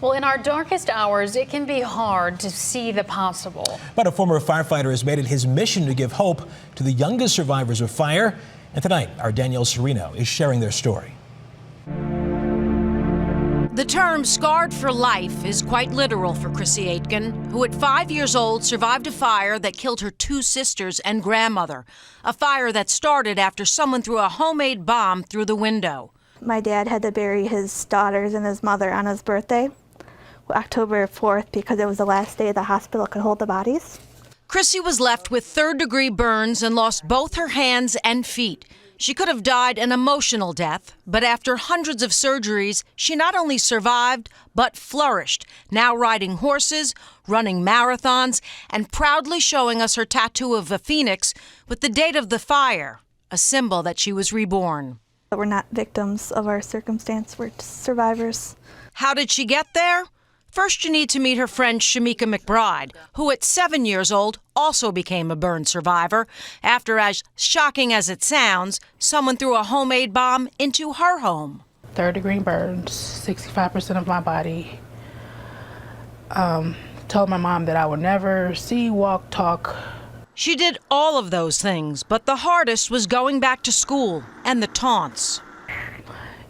Well, in our darkest hours, it can be hard to see the possible. But a former firefighter has made it his mission to give hope to the youngest survivors of fire. And tonight, our Danielle Serino is sharing their story. The term scarred for life is quite literal for Chrissy Aitken, who at 5 years old survived a fire that killed her 2 sisters and grandmother. A fire that started after someone threw a homemade bomb through the window. My dad had to bury his daughters and his mother on his birthday, October 4th, because it was the last day the hospital could hold the bodies. Chrissy was left with third-degree burns and lost both her hands and feet. She could have died an emotional death, but after hundreds of surgeries, she not only survived, but flourished, now riding horses, running marathons, and proudly showing us her tattoo of a phoenix with the date of the fire, a symbol that she was reborn. We're not victims of our circumstance, we're just survivors. How did she get there? First, you need to meet her friend Shamika McBride, who at 7 years old also became a burn survivor after, as shocking as it sounds, someone threw a homemade bomb into her home. Third-degree burns, 65% of my body. Told my mom that I would never see, walk, talk. She did all of those things, but the hardest was going back to school and the taunts.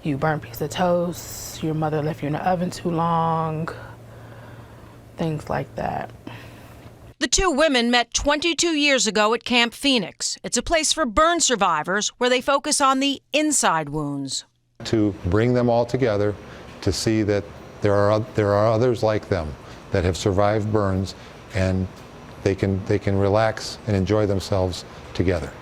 You burnt a piece of toast, your mother left you in the oven too long, things like that. The 2 women met 22 years ago at Camp Phoenix. It's a place for burn survivors where they focus on the inside wounds. To bring them all together to see that there are others like them that have survived burns, and they can relax and enjoy themselves together.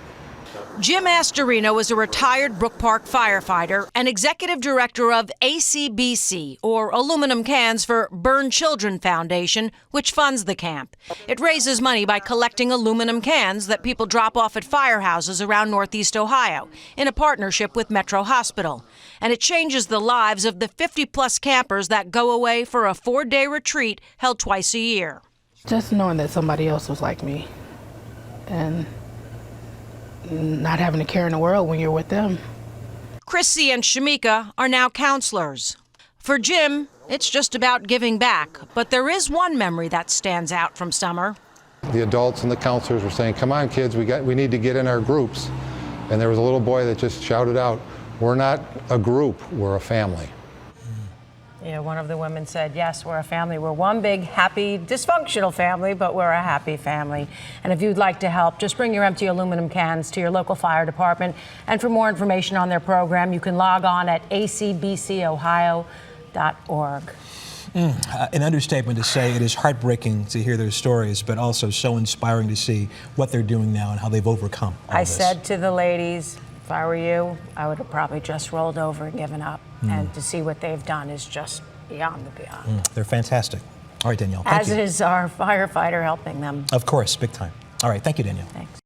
Jim Astorino is a retired Brook Park firefighter and executive director of ACBC, or Aluminum Cans for Burn Children Foundation, which funds the camp. It raises money by collecting aluminum cans that people drop off at firehouses around Northeast Ohio in a partnership with Metro Hospital. And it changes the lives of the 50-plus campers that go away for a 4-day retreat held twice a year. Just knowing that somebody else was like me and not having a care in the world when you're with them. Chrissy and Shamika are now counselors. For Jim, it's just about giving back, but there is one memory that stands out from summer. The adults and the counselors were saying, "Come on, kids, we need to get in our groups." And there was a little boy that just shouted out, "We're not a group, we're a family." Yeah, one of the women said, yes, we're a family. We're one big, happy, dysfunctional family, but we're a happy family. And if you'd like to help, just bring your empty aluminum cans to your local fire department. And for more information on their program, you can log on at acbcohio.org. An understatement to say it is heartbreaking to hear their stories, but also so inspiring to see what they're doing now and how they've overcome all I this. said to the ladies, if I were you, I would have probably just rolled over and given up. And to see what they've done is just beyond the beyond. They're fantastic. All right, Danielle, thank you. As is our firefighter helping them. Of course, big time. All right, thank you, Danielle. Thanks.